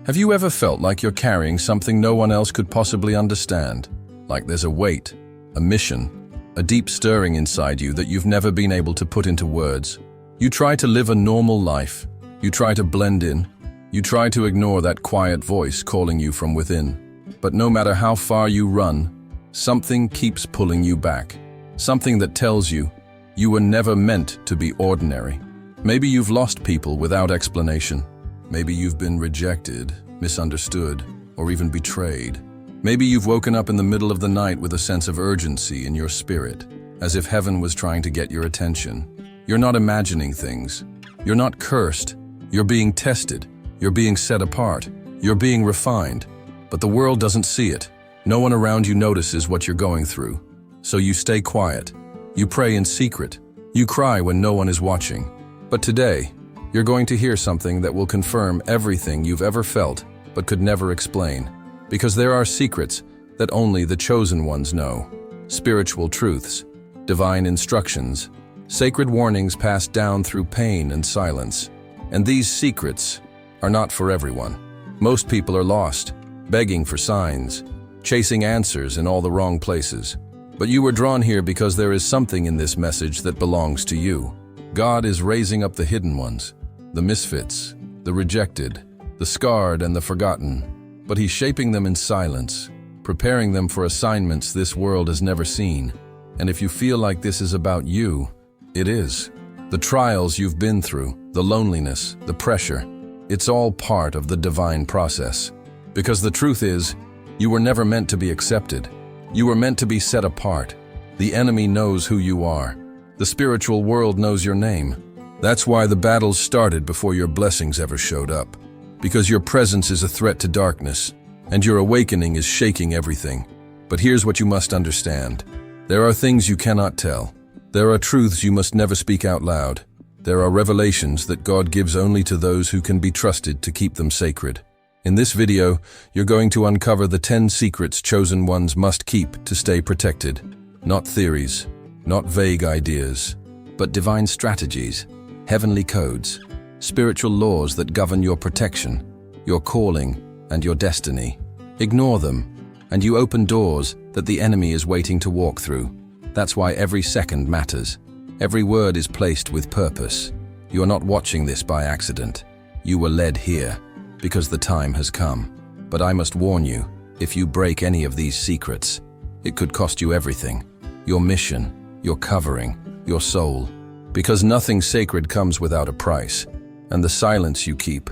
Have you ever felt like you're carrying something no one else could possibly understand? Like there's a weight, a mission, a deep stirring inside you that you've never been able to put into words. You try to live a normal life. You try to blend in. You try to ignore that quiet voice calling you from within. But no matter how far you run, something keeps pulling you back. Something that tells you you were never meant to be ordinary. Maybe you've lost people without explanation. Maybe you've been rejected, misunderstood, or even betrayed. Maybe you've woken up in the middle of the night with a sense of urgency in your spirit, as if heaven was trying to get your attention. You're not imagining things. You're not cursed. You're being tested. You're being set apart. You're being refined. But the world doesn't see it. No one around you notices what you're going through. So you stay quiet. You pray in secret. You cry when no one is watching. But today, you're going to hear something that will confirm everything you've ever felt but could never explain. Because there are secrets that only the chosen ones know. Spiritual truths, divine instructions, sacred warnings passed down through pain and silence. And these secrets are not for everyone. Most people are lost, begging for signs, chasing answers in all the wrong places. But you were drawn here because there is something in this message that belongs to you. God is raising up the hidden ones, the misfits, the rejected, the scarred and the forgotten. But He's shaping them in silence, preparing them for assignments this world has never seen. And if you feel like this is about you, it is. The trials you've been through, the loneliness, the pressure, it's all part of the divine process. Because the truth is, you were never meant to be accepted. You were meant to be set apart. The enemy knows who you are. The spiritual world knows your name. That's why the battles started before your blessings ever showed up. Because your presence is a threat to darkness, and your awakening is shaking everything. But here's what you must understand. There are things you cannot tell. There are truths you must never speak out loud. There are revelations that God gives only to those who can be trusted to keep them sacred. In this video, you're going to uncover the 10 secrets chosen ones must keep to stay protected. Not theories, not vague ideas, but divine strategies, heavenly codes, spiritual laws that govern your protection, your calling, and your destiny. Ignore them, and you open doors that the enemy is waiting to walk through. That's why every second matters. Every word is placed with purpose. You're not watching this by accident. You were led here because the time has come. But I must warn you, if you break any of these secrets, it could cost you everything. Your mission, your covering, your soul. Because nothing sacred comes without a price, and the silence you keep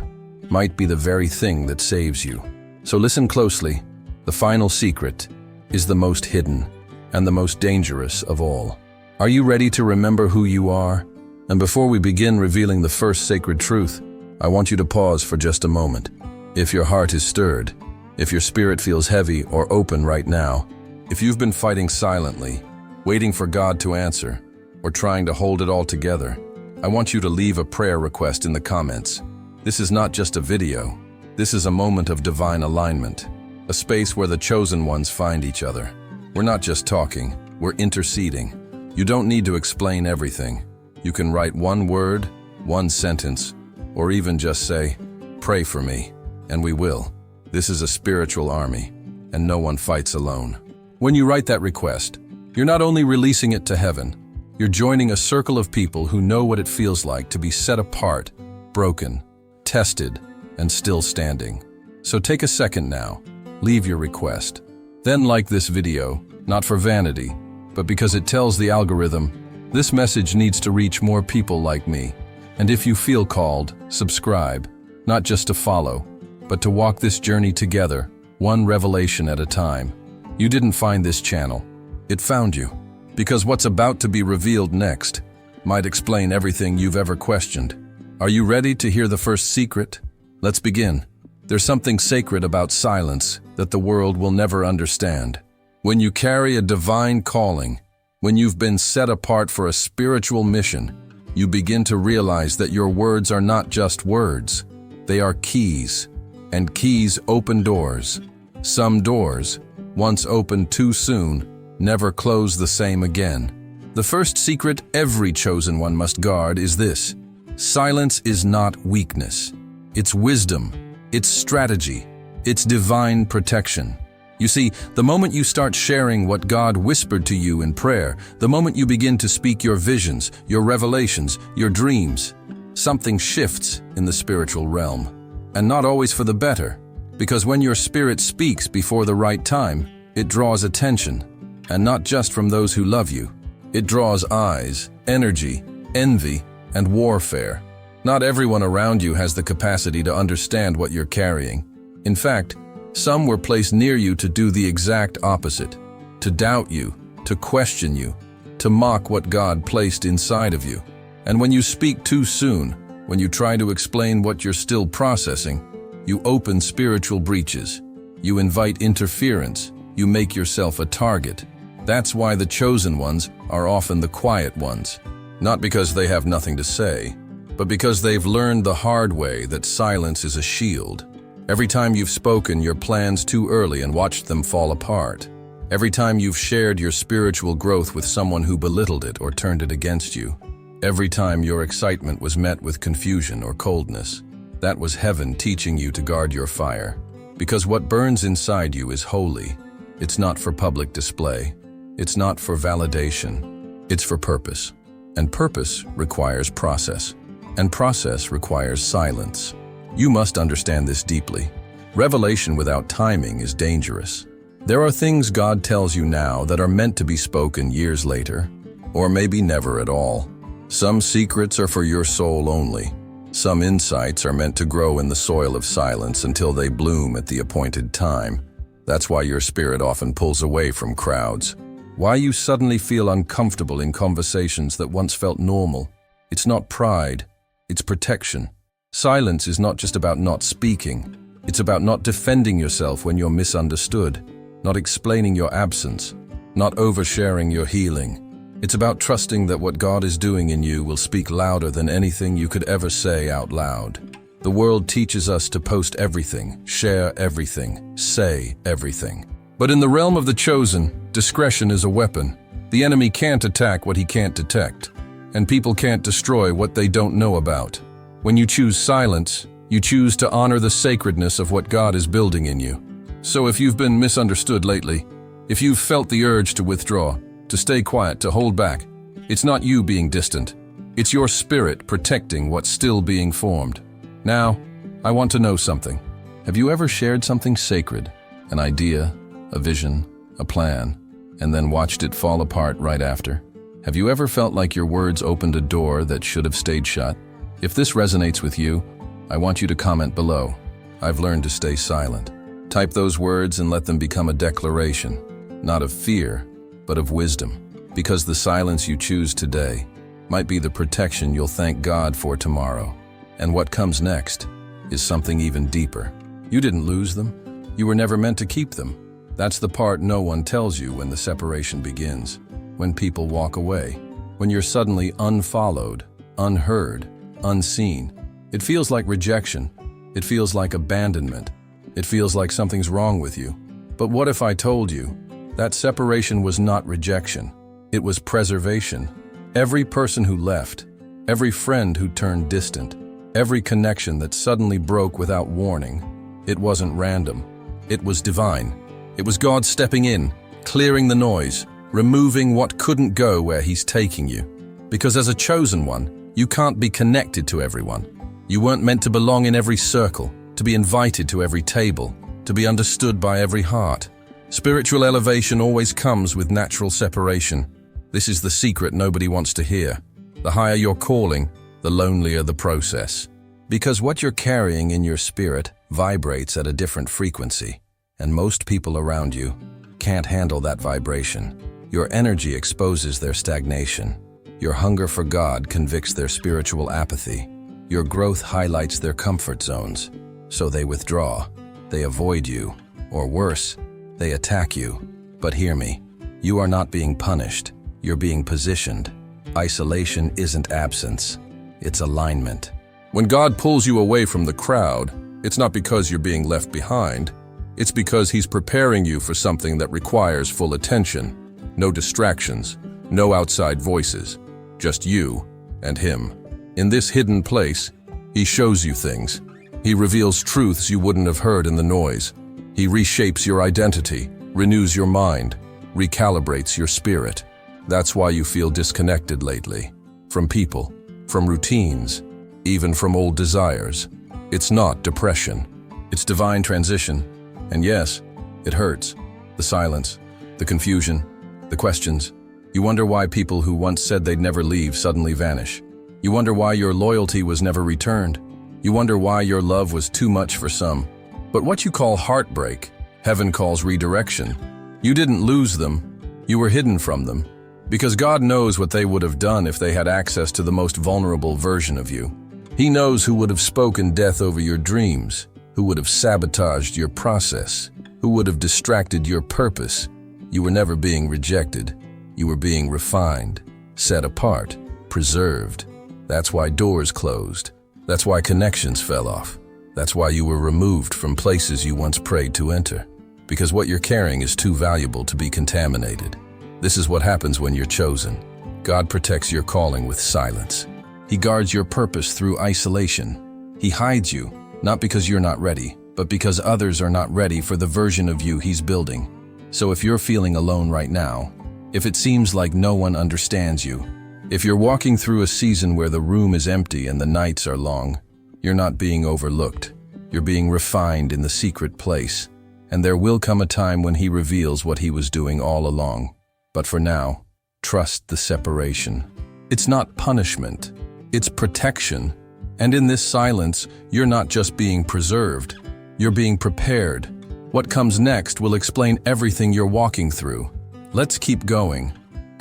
might be the very thing that saves you. So listen closely. The final secret is the most hidden and the most dangerous of all. Are you ready to remember who you are? And before we begin revealing the first sacred truth, I want you to pause for just a moment. If your heart is stirred, if your spirit feels heavy or open right now, if you've been fighting silently, waiting for God to answer, or trying to hold it all together, I want you to leave a prayer request in the comments. This is not just a video. This is a moment of divine alignment, a space where the chosen ones find each other. We're not just talking, we're interceding. You don't need to explain everything. You can write one word, one sentence, or even just say, "Pray for me," and we will. This is a spiritual army, and no one fights alone. When you write that request, you're not only releasing it to heaven, you're joining a circle of people who know what it feels like to be set apart, broken, tested, and still standing. So take a second now, leave your request. Then like this video, not for vanity, but because it tells the algorithm, this message needs to reach more people like me. And if you feel called, subscribe, not just to follow, but to walk this journey together, one revelation at a time. You didn't find this channel, it found you. Because what's about to be revealed next might explain everything you've ever questioned. Are you ready to hear the first secret? Let's begin. There's something sacred about silence that the world will never understand. When you carry a divine calling, when you've been set apart for a spiritual mission, you begin to realize that your words are not just words. They are keys, and keys open doors. Some doors, once opened too soon, never close the same again. The first secret every chosen one must guard is this: silence is not weakness. It's wisdom. It's strategy. It's divine protection. You see, the moment you start sharing what God whispered to you in prayer, the moment you begin to speak your visions, your revelations, your dreams, something shifts in the spiritual realm. And not always for the better, because when your spirit speaks before the right time, it draws attention, and not just from those who love you. It draws eyes, energy, envy, and warfare. Not everyone around you has the capacity to understand what you're carrying. In fact, some were placed near you to do the exact opposite, to doubt you, to question you, to mock what God placed inside of you. And when you speak too soon, when you try to explain what you're still processing, you open spiritual breaches. You invite interference. You make yourself a target. That's why the chosen ones are often the quiet ones. Not because they have nothing to say, but because they've learned the hard way that silence is a shield. Every time you've spoken your plans too early and watched them fall apart. Every time you've shared your spiritual growth with someone who belittled it or turned it against you. Every time your excitement was met with confusion or coldness. That was heaven teaching you to guard your fire. Because what burns inside you is holy. It's not for public display. It's not for validation. It's for purpose. And purpose requires process. And process requires silence. You must understand this deeply. Revelation without timing is dangerous. There are things God tells you now that are meant to be spoken years later, or maybe never at all. Some secrets are for your soul only. Some insights are meant to grow in the soil of silence until they bloom at the appointed time. That's why your spirit often pulls away from crowds. Why you suddenly feel uncomfortable in conversations that once felt normal. It's not pride, it's protection. Silence is not just about not speaking. It's about not defending yourself when you're misunderstood, not explaining your absence, not oversharing your healing. It's about trusting that what God is doing in you will speak louder than anything you could ever say out loud. The world teaches us to post everything, share everything, say everything. But in the realm of the chosen, discretion is a weapon. The enemy can't attack what he can't detect, and people can't destroy what they don't know about. When you choose silence, you choose to honor the sacredness of what God is building in you. So if you've been misunderstood lately, if you've felt the urge to withdraw, to stay quiet, to hold back, it's not you being distant. It's your spirit protecting what's still being formed. Now, I want to know something. Have you ever shared something sacred, an idea, a vision, a plan, and then watched it fall apart right after? Have you ever felt like your words opened a door that should have stayed shut? If this resonates with you, I want you to comment below. I've learned to stay silent. Type those words and let them become a declaration, not of fear, but of wisdom. Because the silence you choose today might be the protection you'll thank God for tomorrow. And what comes next is something even deeper. You didn't lose them. You were never meant to keep them. That's the part no one tells you when the separation begins. When people walk away. When you're suddenly unfollowed, unheard, unseen. It feels like rejection. It feels like abandonment. It feels like something's wrong with you. But what if I told you that separation was not rejection? It was preservation. Every person who left, every friend who turned distant, every connection that suddenly broke without warning, it wasn't random. It was divine. It was God stepping in, clearing the noise, removing what couldn't go where He's taking you. Because as a chosen one, you can't be connected to everyone. You weren't meant to belong in every circle, to be invited to every table, to be understood by every heart. Spiritual elevation always comes with natural separation. This is the secret nobody wants to hear. The higher your calling, the lonelier the process. Because what you're carrying in your spirit vibrates at a different frequency, and most people around you can't handle that vibration. Your energy exposes their stagnation. Your hunger for God convicts their spiritual apathy. Your growth highlights their comfort zones. So they withdraw. They avoid you. Or worse, they attack you. But hear me. You are not being punished. You're being positioned. Isolation isn't absence. It's alignment. When God pulls you away from the crowd, it's not because you're being left behind. It's because He's preparing you for something that requires full attention. No distractions. No outside voices. Just you and Him. In this hidden place, He shows you things. He reveals truths you wouldn't have heard in the noise. He reshapes your identity, renews your mind, recalibrates your spirit. That's why you feel disconnected lately. From people, from routines, even from old desires. It's not depression. It's divine transition. And yes, it hurts. The silence, the confusion, the questions. You wonder why people who once said they'd never leave suddenly vanish. You wonder why your loyalty was never returned. You wonder why your love was too much for some. But what you call heartbreak, heaven calls redirection. You didn't lose them, you were hidden from them. Because God knows what they would have done if they had access to the most vulnerable version of you. He knows who would have spoken death over your dreams, who would have sabotaged your process, who would have distracted your purpose. You were never being rejected. You were being refined, set apart, preserved. That's why doors closed. That's why connections fell off. That's why you were removed from places you once prayed to enter. Because what you're carrying is too valuable to be contaminated. This is what happens when you're chosen. God protects your calling with silence. He guards your purpose through isolation. He hides you, not because you're not ready, but because others are not ready for the version of you He's building. So if you're feeling alone right now, if it seems like no one understands you, if you're walking through a season where the room is empty and the nights are long, you're not being overlooked. You're being refined in the secret place. And there will come a time when He reveals what He was doing all along. But for now, trust the separation. It's not punishment, it's protection. And in this silence, you're not just being preserved, you're being prepared. What comes next will explain everything you're walking through. Let's keep going.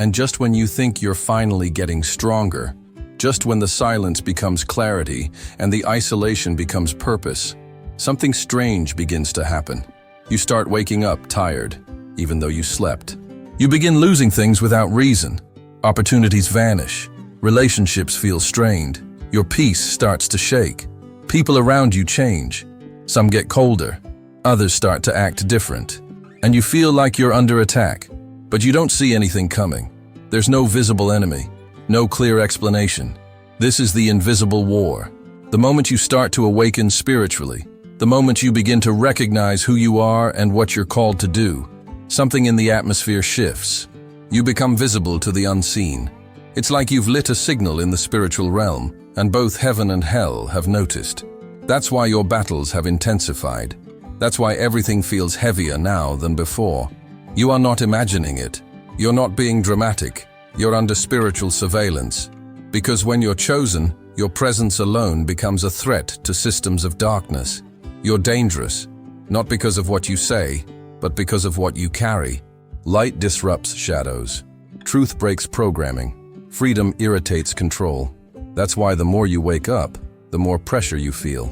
And just when you think you're finally getting stronger, just when the silence becomes clarity and the isolation becomes purpose, something strange begins to happen. You start waking up tired, even though you slept. You begin losing things without reason. Opportunities vanish. Relationships feel strained. Your peace starts to shake. People around you change. Some get colder. Others start to act different. And you feel like you're under attack. But you don't see anything coming. There's no visible enemy, no clear explanation. This is the invisible war. The moment you start to awaken spiritually, the moment you begin to recognize who you are and what you're called to do, something in the atmosphere shifts. You become visible to the unseen. It's like you've lit a signal in the spiritual realm, and both heaven and hell have noticed. That's why your battles have intensified. That's why everything feels heavier now than before. You are not imagining it. You're not being dramatic. You're under spiritual surveillance. Because when you're chosen, your presence alone becomes a threat to systems of darkness. You're dangerous, not because of what you say, but because of what you carry. Light disrupts shadows. Truth breaks programming. Freedom irritates control. That's why the more you wake up, the more pressure you feel.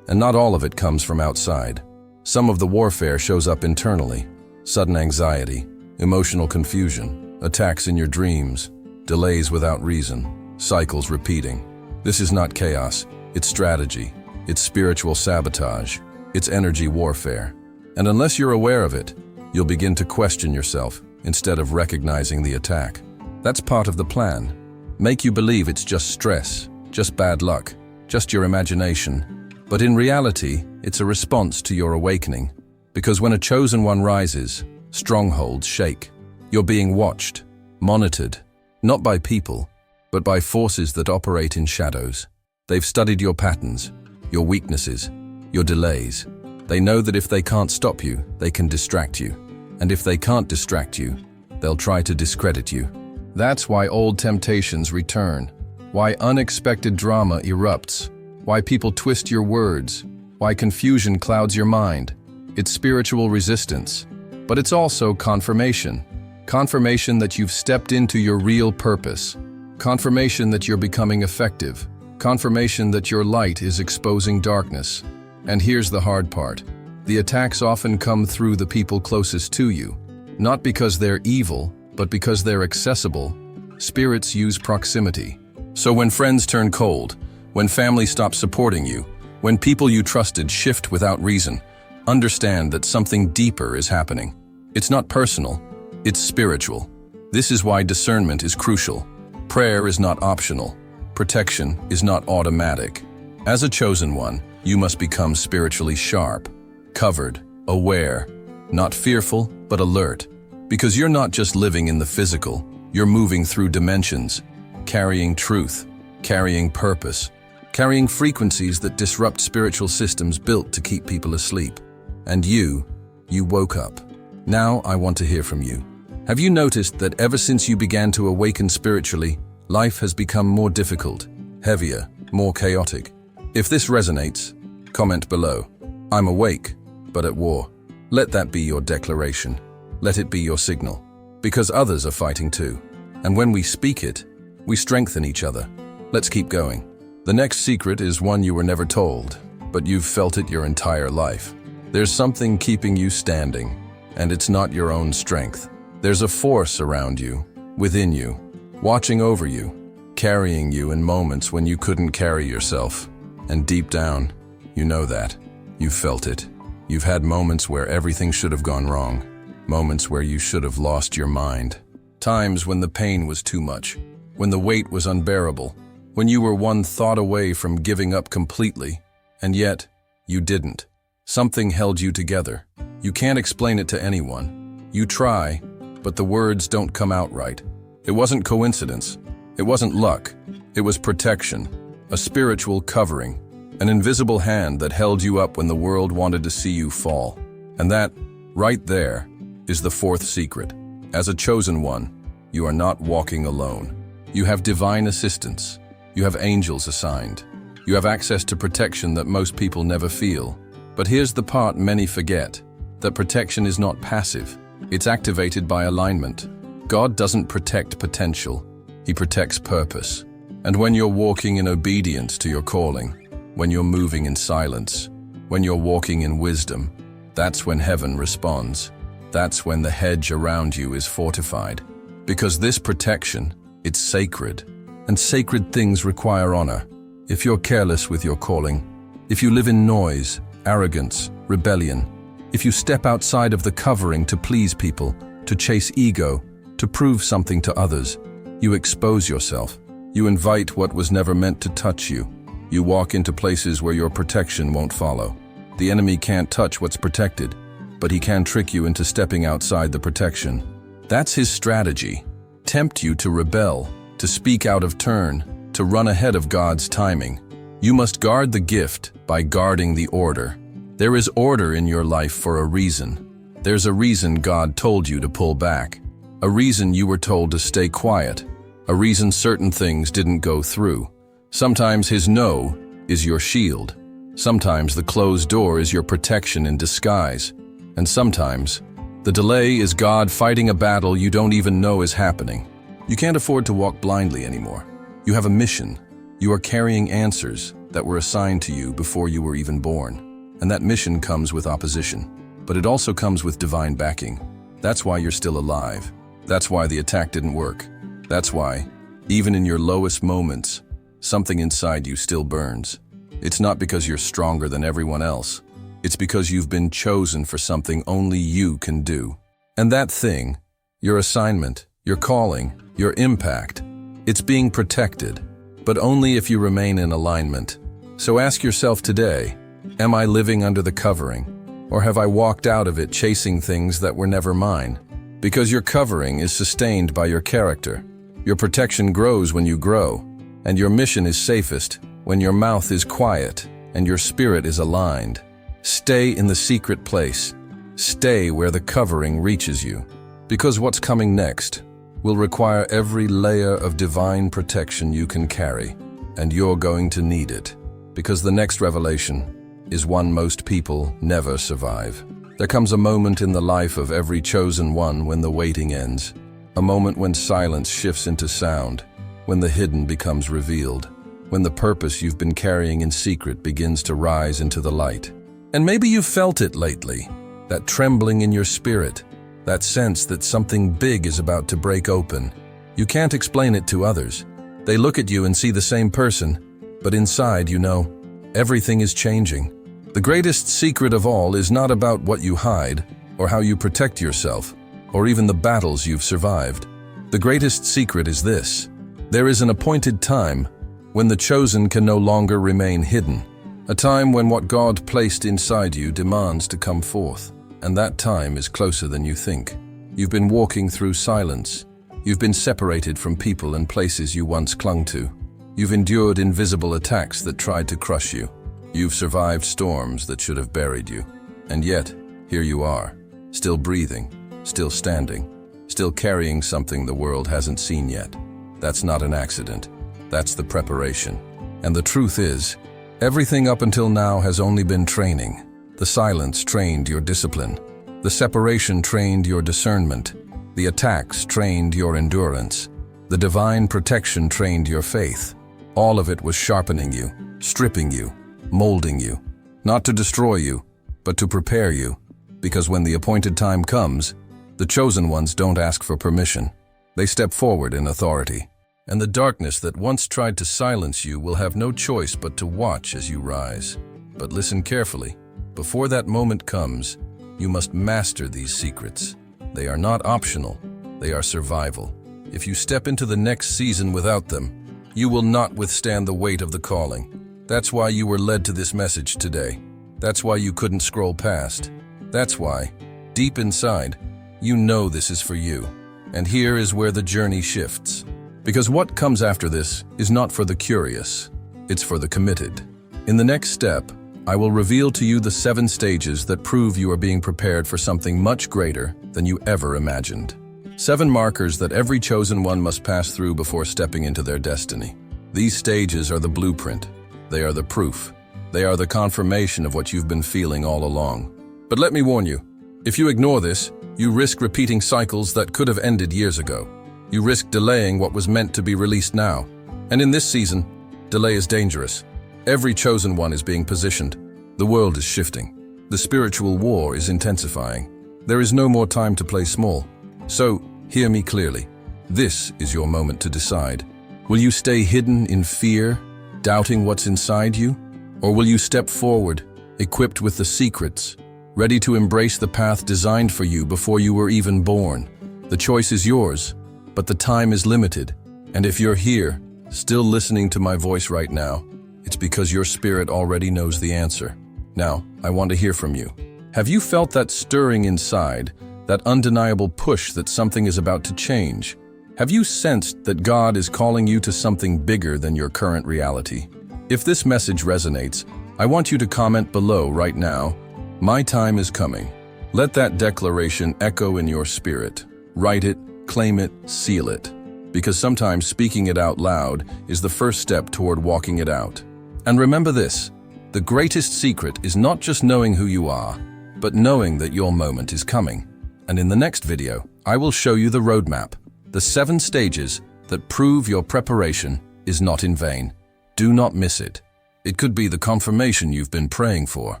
And not all of it comes from outside. Some of the warfare shows up internally. Sudden anxiety, emotional confusion, attacks in your dreams, delays without reason, cycles repeating. This is not chaos, it's strategy, it's spiritual sabotage, it's energy warfare. And unless you're aware of it, you'll begin to question yourself instead of recognizing the attack. That's part of the plan. Make you believe it's just stress, just bad luck, just your imagination. But in reality, it's a response to your awakening. Because when a chosen one rises, strongholds shake. You're being watched, monitored, not by people, but by forces that operate in shadows. They've studied your patterns, your weaknesses, your delays. They know that if they can't stop you, they can distract you. And if they can't distract you, they'll try to discredit you. That's why old temptations return, why unexpected drama erupts, why people twist your words, why confusion clouds your mind. It's spiritual resistance, but it's also confirmation. Confirmation that you've stepped into your real purpose. Confirmation that you're becoming effective. Confirmation that your light is exposing darkness. And here's the hard part. The attacks often come through the people closest to you, not because they're evil, but because they're accessible. Spirits use proximity. So when friends turn cold, when family stops supporting you, when people you trusted shift without reason, understand that something deeper is happening. It's not personal, it's spiritual. This is why discernment is crucial. Prayer is not optional. Protection is not automatic. As a chosen one, You must become spiritually sharp, covered, aware, not fearful, but alert. Because you're not just living in the physical, you're moving through dimensions, carrying truth, carrying purpose, carrying frequencies that disrupt spiritual systems built to keep people asleep. And you woke up. Now I want to hear from you. Have you noticed that ever since you began to awaken spiritually, life has become more difficult, heavier, more chaotic? If this resonates, comment below. I'm awake, but at war. Let that be your declaration. Let it be your signal. Because others are fighting too. And when we speak it, we strengthen each other. Let's keep going. The next secret is one you were never told, but you've felt it your entire life. There's something keeping you standing, and it's not your own strength. There's a force around you, within you, watching over you, carrying you in moments when you couldn't carry yourself. And deep down, you know that. You've felt it. You've had moments where everything should have gone wrong, moments where you should have lost your mind, times when the pain was too much, when the weight was unbearable, when you were one thought away from giving up completely, and yet you didn't. Something held you together. You can't explain it to anyone. You try, but the words don't come out right. It wasn't coincidence. It wasn't luck. It was protection, a spiritual covering, an invisible hand that held you up when the world wanted to see you fall. And that, right there, is the fourth secret. As a chosen one, you are not walking alone. You have divine assistance. You have angels assigned. You have access to protection that most people never feel. But here's the part many forget, that protection is not passive. It's activated by alignment. God doesn't protect potential. He protects purpose. And when you're walking in obedience to your calling, when you're moving in silence, when you're walking in wisdom, that's when heaven responds. That's when the hedge around you is fortified. Because this protection, it's sacred. And sacred things require honor. If you're careless with your calling, if you live in noise, arrogance, rebellion, if you step outside of the covering to please people, to chase ego, to prove something to others, you expose yourself. You invite what was never meant to touch you. You walk into places where your protection won't follow. The enemy can't touch what's protected, but he can trick you into stepping outside the protection. That's his strategy. Tempt you to rebel, to speak out of turn, to run ahead of God's timing. You must guard the gift by guarding the order. There is order in your life for a reason. There's a reason God told you to pull back. A reason you were told to stay quiet. A reason certain things didn't go through. Sometimes his no is your shield. Sometimes the closed door is your protection in disguise. And sometimes the delay is God fighting a battle you don't even know is happening. You can't afford to walk blindly anymore. You have a mission. You are carrying answers that were assigned to you before you were even born. And that mission comes with opposition. But it also comes with divine backing. That's why you're still alive. That's why the attack didn't work. That's why, even in your lowest moments, something inside you still burns. It's not because you're stronger than everyone else. It's because you've been chosen for something only you can do. And that thing, your assignment, your calling, your impact, it's being protected, but only if you remain in alignment. So ask yourself today, am I living under the covering? Or have I walked out of it chasing things that were never mine? Because your covering is sustained by your character. Your protection grows when you grow, and your mission is safest when your mouth is quiet and your spirit is aligned. Stay in the secret place. Stay where the covering reaches you. Because what's coming next will require every layer of divine protection you can carry, and you're going to need it. Because the next revelation is one most people never survive. There comes a moment in the life of every chosen one when the waiting ends. A moment when silence shifts into sound, when the hidden becomes revealed, when the purpose you've been carrying in secret begins to rise into the light. And maybe you've felt it lately, that trembling in your spirit, that sense that something big is about to break open. You can't explain it to others. They look at you and see the same person, but inside you know, everything is changing. The greatest secret of all is not about what you hide, or how you protect yourself, or even the battles you've survived. The greatest secret is this: there is an appointed time when the chosen can no longer remain hidden, A time when what God placed inside you demands to come forth, and that time is closer than you think. You've been walking through silence. You've been separated from people and places you once clung to. You've endured invisible attacks that tried to crush you. You've survived storms that should have buried you. And yet, here you are, still breathing, still standing, still carrying something the world hasn't seen yet. That's not an accident. That's the preparation. And the truth is, everything up until now has only been training. The silence trained your discipline. The separation trained your discernment. The attacks trained your endurance. The divine protection trained your faith. All of it was sharpening you, stripping you, molding you, not to destroy you, but to prepare you. Because when the appointed time comes, the chosen ones don't ask for permission. They step forward in authority. And the darkness that once tried to silence you will have no choice but to watch as you rise. But listen carefully. Before that moment comes, you must master these secrets. They are not optional. They are survival. If you step into the next season without them, you will not withstand the weight of the calling. That's why you were led to this message today. That's why you couldn't scroll past. That's why, deep inside, you know this is for you. And here is where the journey shifts. Because what comes after this is not for the curious, it's for the committed. In the next step, I will reveal to you the 7 stages that prove you are being prepared for something much greater than you ever imagined. 7 markers that every chosen one must pass through before stepping into their destiny. These stages are the blueprint. They are the proof. They are the confirmation of what you've been feeling all along. But let me warn you, if you ignore this, you risk repeating cycles that could have ended years ago. You risk delaying what was meant to be released now. And in this season, delay is dangerous. Every chosen one is being positioned. The world is shifting. The spiritual war is intensifying. There is no more time to play small. So, hear me clearly. This is your moment to decide. Will you stay hidden in fear, doubting what's inside you? Or will you step forward, equipped with the secrets, ready to embrace the path designed for you before you were even born? The choice is yours, but the time is limited. And if you're here, still listening to my voice right now, it's because your spirit already knows the answer. Now, I want to hear from you. Have you felt that stirring inside, that undeniable push that something is about to change? Have you sensed that God is calling you to something bigger than your current reality? If this message resonates, I want you to comment below right now, "My time is coming." Let that declaration echo in your spirit. Write it, claim it, seal it. Because sometimes speaking it out loud is the first step toward walking it out. And remember this, the greatest secret is not just knowing who you are, but knowing that your moment is coming. And in the next video, I will show you the roadmap, the 7 stages that prove your preparation is not in vain. Do not miss it. It could be the confirmation you've been praying for.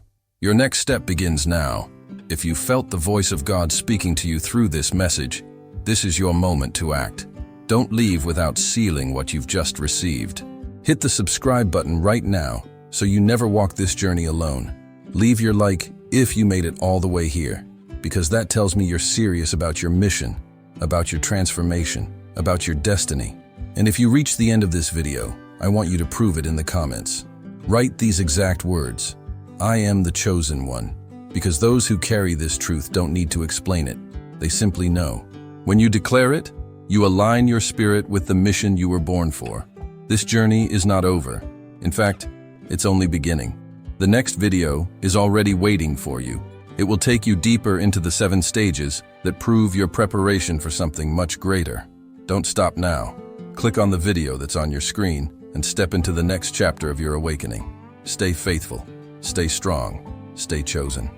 Your next step begins now. If you felt the voice of God speaking to you through this message, this is your moment to act. Don't leave without sealing what you've just received. Hit the subscribe button right now so you never walk this journey alone. Leave your like if you made it all the way here, because that tells me you're serious about your mission, about your transformation, about your destiny. And if you reach the end of this video, I want you to prove it in the comments. Write these exact words: "I am the chosen one," because those who carry this truth don't need to explain it. They simply know. When you declare it, you align your spirit with the mission you were born for. This journey is not over. In fact, it's only beginning. The next video is already waiting for you. It will take you deeper into the 7 stages that prove your preparation for something much greater. Don't stop now. Click on the video that's on your screen and step into the next chapter of your awakening. Stay faithful, stay strong, stay chosen.